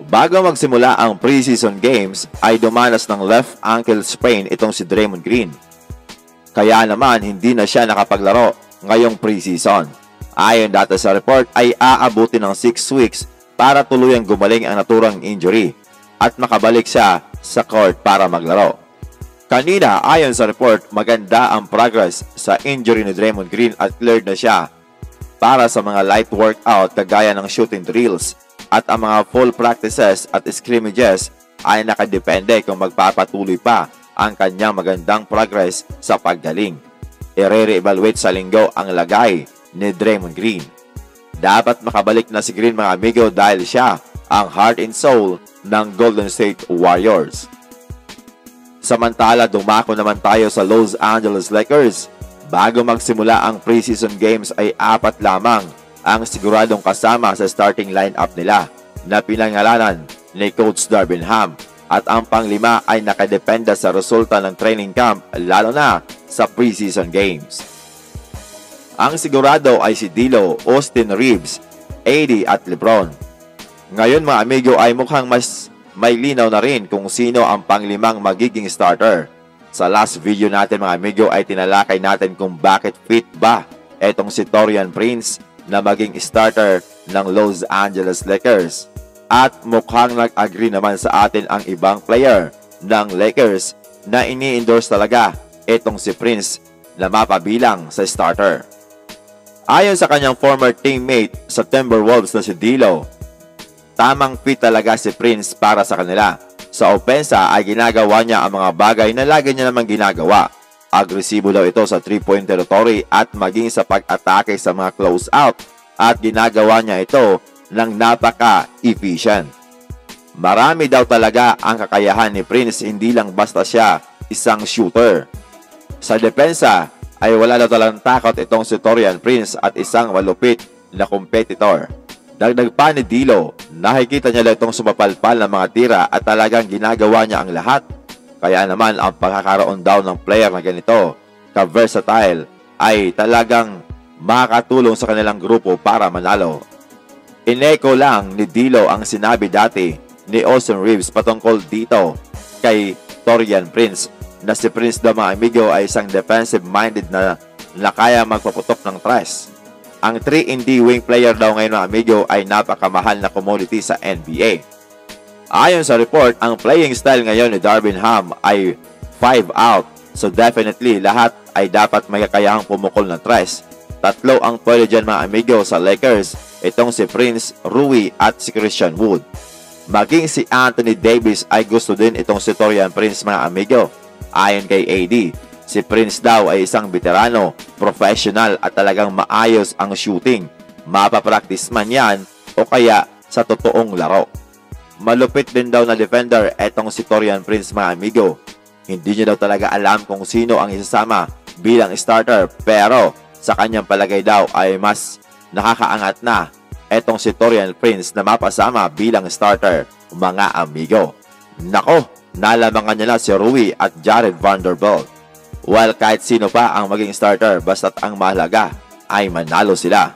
Bago magsimula ang preseason games ay dumanas ng left ankle sprain itong si Draymond Green. Kaya naman hindi na siya nakapaglaro ngayong preseason. Ayon data sa report ay aabuti ng 6 weeks para tuluyang gumaling ang naturang injury at makabalik siya sa court para maglaro. Kanina ayon sa report maganda ang progress sa injury ni Draymond Green at cleared na siya para sa mga light workout kagaya ng shooting drills. At ang mga full practices at scrimmages ay nakadepende kung magpapatuloy pa ang kanyang magandang progress sa paggaling. I-re-evaluate sa linggo ang lagay ni Draymond Green. Dapat makabalik na si Green mga amigo dahil siya ang heart and soul ng Golden State Warriors. Samantala dumako naman tayo sa Los Angeles Lakers. Bago magsimula ang preseason games ay 4 lamang ang siguradong kasama sa starting lineup nila na pinangalanan ni Coach Darvin Ham at ang pang-5 ay nakadependa sa resulta ng training camp lalo na sa preseason games. Ang sigurado ay si D'Lo, Austin Reeves, AD at LeBron. Ngayon mga amigo ay mukhang mas may linaw na rin kung sino ang pang-5 magiging starter. Sa last video natin mga amigo ay tinalakay natin kung bakit fit ba etong si Taurean Prince na maging starter ng Los Angeles Lakers. At mukhang nag-agree naman sa atin ang ibang player ng Lakers na ini-endorse talaga itong si Prince na mapabilang sa starter. Ayon sa kanyang former teammate sa Timberwolves na si D'Lo, tamang fit talaga si Prince para sa kanila. Sa opensa ay ginagawa niya ang mga bagay na lagi niya naman ginagawa. Agresibo daw ito sa 3-point territory at maging sa pag-atake sa mga close-out at ginagawa niya ito ng napaka-efficient. Marami daw talaga ang kakayahan ni Prince, hindi lang basta siya isang shooter. Sa depensa ay wala daw talagang takot itong si Taurean Prince at isang malupit na competitor. Dagdag pa ni D'Lo, nakikita niya lang itong sumapalpal ng mga tira at talagang ginagawa niya ang lahat. Kaya naman ang pagkakaroon daw ng player na ganito, ka-versatile, ay talagang makakatulong sa kanilang grupo para manalo. Ineko lang ni D'Lo ang sinabi dati ni Austin Reeves patungkol dito kay Taurean Prince na si Prince daw mga amigo ay isang defensive-minded na kaya magpaputok ng tres. Ang 3-and-D wing player daw ngayon mga amigo ay napakamahal na commodity sa NBA. Ayon sa report, ang playing style ngayon ni Darvin Ham ay 5 out. So definitely, lahat ay dapat may kakayahang pumukol ng tres. 3 ang pwede dyan mga amigo sa Lakers. Itong si Prince, Rui at si Christian Wood. Maging si Anthony Davis ay gusto din itong si Taurean Prince mga amigo. Ayon kay AD, si Prince daw ay isang veterano, professional at talagang maayos ang shooting. Mapapractice man yan o kaya sa totoong laro. Malupit din daw na defender etong si Taurean Prince mga amigo. Hindi niya daw talaga alam kung sino ang isasama bilang starter pero sa kanyang palagay daw ay mas nakakaangat na etong si Taurean Prince na mapasama bilang starter mga amigo. Nako, nalamangan niya na si Rui at Jared Vanderbilt. While kahit sino pa ang maging starter basta't ang mahalaga ay manalo sila.